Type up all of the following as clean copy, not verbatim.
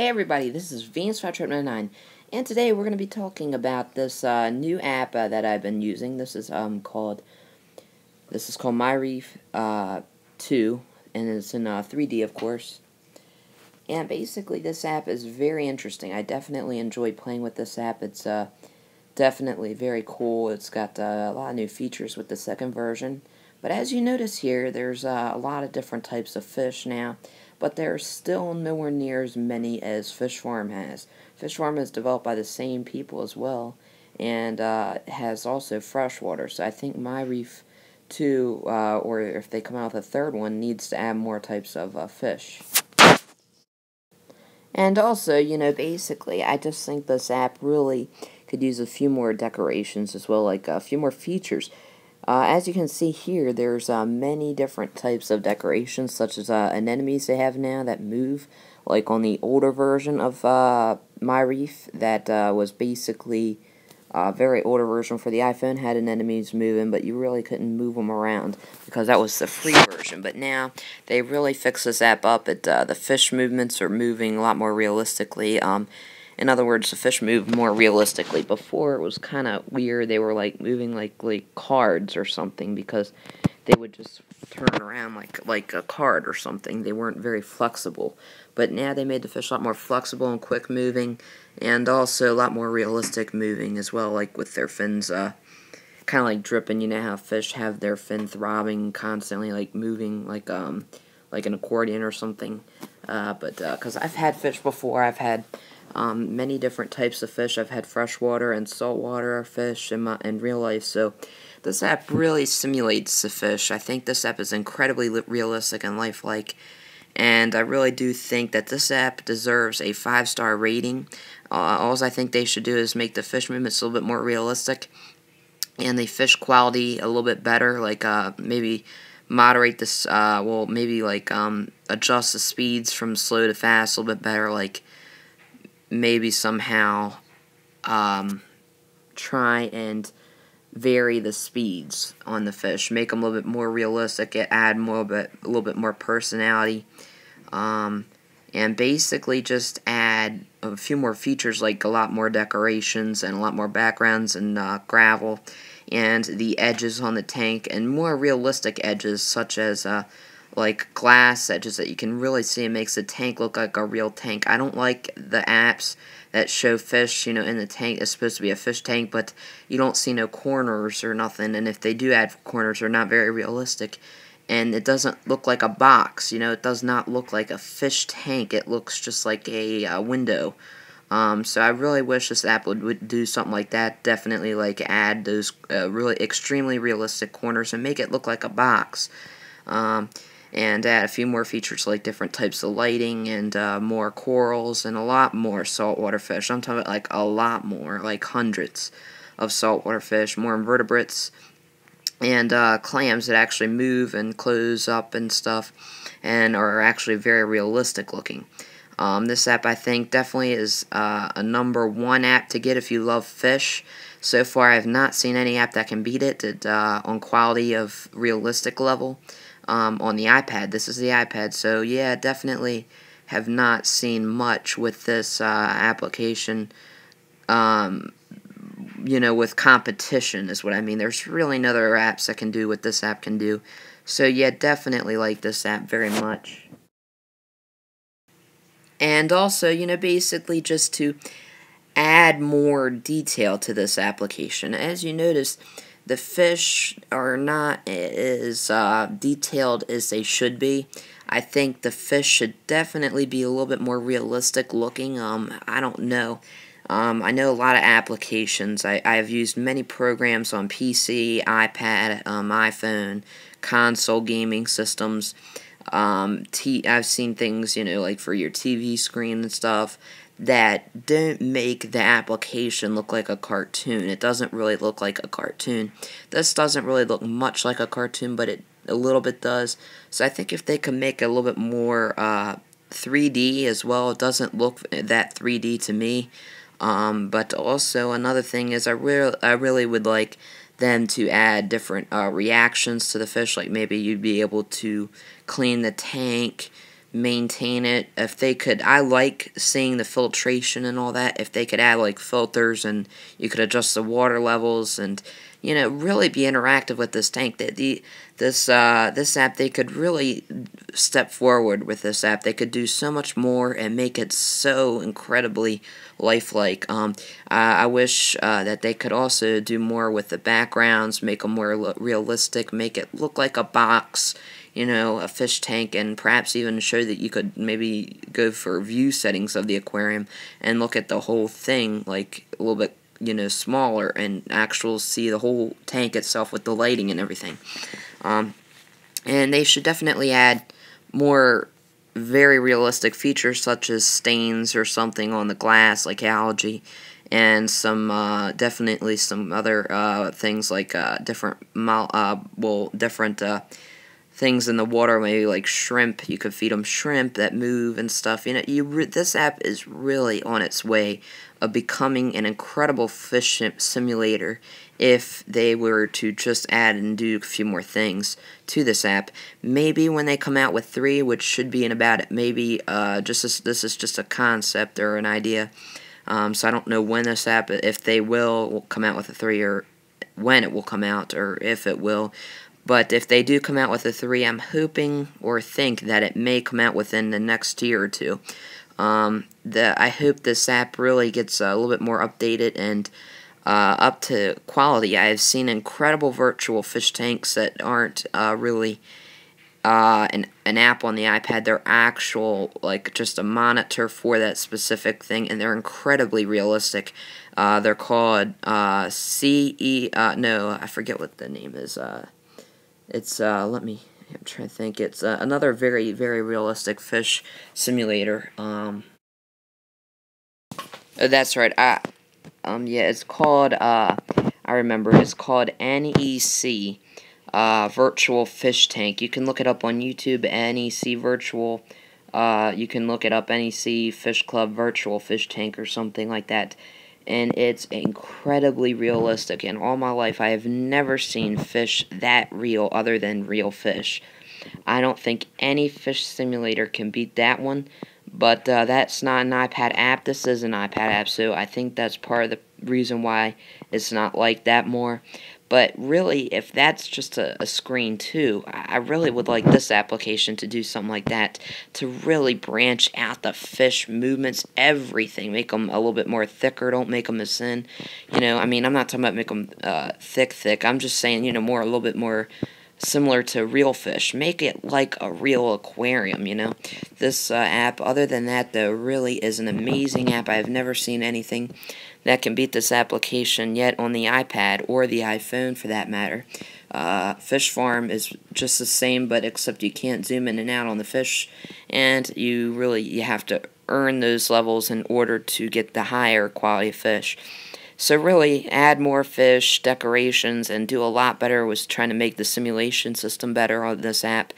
Hey everybody, this is Venus599, and today we're going to be talking about this new app that I've been using. This is called My Reef 2, and it's in 3D, of course. And basically, this app is very interesting. I definitely enjoy playing with this app. It's definitely very cool. It's got a lot of new features with the second version. But as you notice here, there's a lot of different types of fish now. But there's still nowhere near as many as Fish Farm has. Fish Farm is developed by the same people as well, and has also freshwater. So I think My Reef 2, or if they come out with a third one, needs to add more types of fish. And also, basically, I just think this app really could use a few more decorations as well, like a few more features. As you can see here, there's many different types of decorations, such as anemones they have now that move, like on the older version of My Reef, that was basically a very older version for the iPhone, had anemones moving, but you really couldn't move them around, because that was the free version. But now, they really fixed this app up. The fish movements are moving a lot more realistically. In other words, the fish move more realistically. Before, it was kind of weird. They were like moving like cards or something, because they would just turn around like a card or something. They weren't very flexible. But now they made the fish a lot more flexible and quick moving, and also a lot more realistic moving as well, like with their fins kind of like dripping. You know how fish have their fin throbbing constantly, like moving like an accordion or something. Because I've had fish before, I've had many different types of fish. I've had freshwater and saltwater fish in real life, so this app really simulates the fish. I think this app is incredibly realistic and lifelike, and I really do think that this app deserves a 5-star rating. All I think they should do is make the fish movements a little bit more realistic, and the fish quality a little bit better, like maybe moderate this, adjust the speeds from slow to fast a little bit better, like maybe somehow try and vary the speeds on the fish, make them a little bit more realistic, add a little bit more personality, and basically just add a few more features, like a lot more decorations and a lot more backgrounds and gravel, and the edges on the tank, and more realistic edges, such as like glass edges that you can really see. It makes the tank look like a real tank. I don't like the apps that show fish, in the tank. It's supposed to be a fish tank, but you don't see no corners or nothing, and if they do add corners, they're not very realistic, and it doesn't look like a box. It does not look like a fish tank. It looks just like a window. So I really wish this app would do something like that. Definitely like add those really extremely realistic corners and make it look like a box. And add a few more features like different types of lighting and more corals and a lot more saltwater fish. I'm talking about like a lot more, like hundreds of saltwater fish, more invertebrates, and clams that actually move and close up and stuff, and are actually very realistic looking. This app, I think, definitely is a #1 app to get if you love fish. So far, I have not seen any app that can beat it on quality of realistic level. On the iPad. This is the iPad, so yeah, definitely have not seen much with this application, with competition is what I mean. There's really no other apps that can do what this app can do, so yeah, definitely like this app very much. And also, basically just to add more detail to this application, as you notice, the fish are not as detailed as they should be. I think the fish should definitely be a little bit more realistic looking. I don't know. I know a lot of applications. I've used many programs on PC, iPad, iPhone, console gaming systems. I've seen things, like for your TV screen and stuff, that don't make the application look like a cartoon. It doesn't really look like a cartoon. This doesn't really look much like a cartoon, but it a little bit does. So I think if they could make it a little bit more 3D as well, it doesn't look that 3D to me. But also another thing is I really would like them to add different reactions to the fish. Like maybe you'd be able to clean the tank maintain it. If they could, I like seeing the filtration and all that. If they could add like filters and you could adjust the water levels and really be interactive with this tank. This app, they could really step forward with this app. They could do so much more and make it so incredibly lifelike. I wish that they could also do more with the backgrounds, make them more realistic, make it look like a box, a fish tank, and perhaps even show that you could maybe go for view settings of the aquarium and look at the whole thing like a little bit smaller and actual see the whole tank itself with the lighting and everything. And they should definitely add more very realistic features such as stains or something on the glass like algae, and some definitely some other things like different things in the water, maybe like shrimp. You could feed them shrimp that move and stuff. This app is really on its way of becoming an incredible fish simulator if they were to just add and do a few more things to this app. Maybe when they come out with 3, which should be in about maybe this is just a concept or an idea. So I don't know when this app, if they will come out with a 3, or when it will come out, or if it will. But if they do come out with a 3, I'm hoping or think that it may come out within the next year or 2. I hope this app really gets a little bit more updated and up to quality. I have seen incredible virtual fish tanks that aren't really an app on the iPad. They're actual, like, just a monitor for that specific thing, and they're incredibly realistic. They're called no, I forget what the name is. It's, I'm trying to think. It's another very, very realistic fish simulator. That's right. Yeah, it's called, I remember, it's called NEC, Virtual Fish Tank. You can look it up on YouTube, NEC Virtual, you can look it up, NEC Fish Club Virtual Fish Tank or something like that. And it's incredibly realistic. In all my life, I have never seen fish that real other than real fish. I don't think any fish simulator can beat that one, but that's not an iPad app. This is an iPad app, so I think that's part of the reason why it's not like that more. But really, if that's just a screen too, I really would like this application to do something like that, to really branch out the fish movements, everything, make them a little bit more thicker, don't make them as thin. I mean, I'm not talking about make them thick, I'm just saying, a little bit more similar to real fish. Make it like a real aquarium, This app, other than that, though, really is an amazing app. I have never seen anything that can beat this application yet on the iPad or the iPhone for that matter. Fish Farm is just the same, but except you can't zoom in and out on the fish, and you have to earn those levels in order to get the higher quality of fish. So really, add more fish, decorations, and do a lot better with trying to make the simulation system better on this app.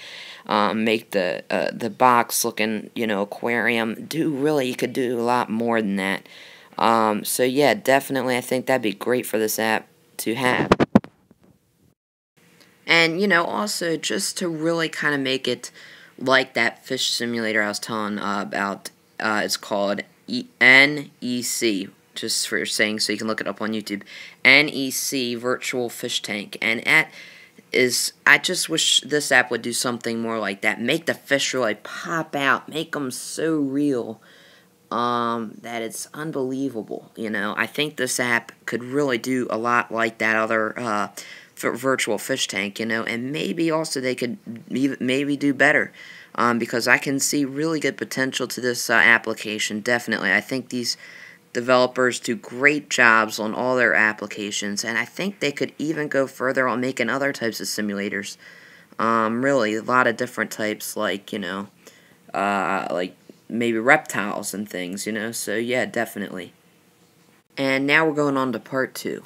Make the box looking, aquarium. You could do a lot more than that. So yeah, definitely I think that'd be great for this app to have. And, also just to really kind of make it like that fish simulator I was telling about, it's called NEC, just for saying, so you can look it up on YouTube. NEC Virtual Fish Tank. And I just wish this app would do something more like that. Make the fish really pop out, make them so real. That it's unbelievable. I think this app could really do a lot like that other virtual fish tank, and maybe also they could maybe do better, because I can see really good potential to this application, definitely. I think these developers do great jobs on all their applications, and I think they could even go further on making other types of simulators. Really, a lot of different types, like, like maybe reptiles and things, so yeah, definitely. And now we're going on to part 2.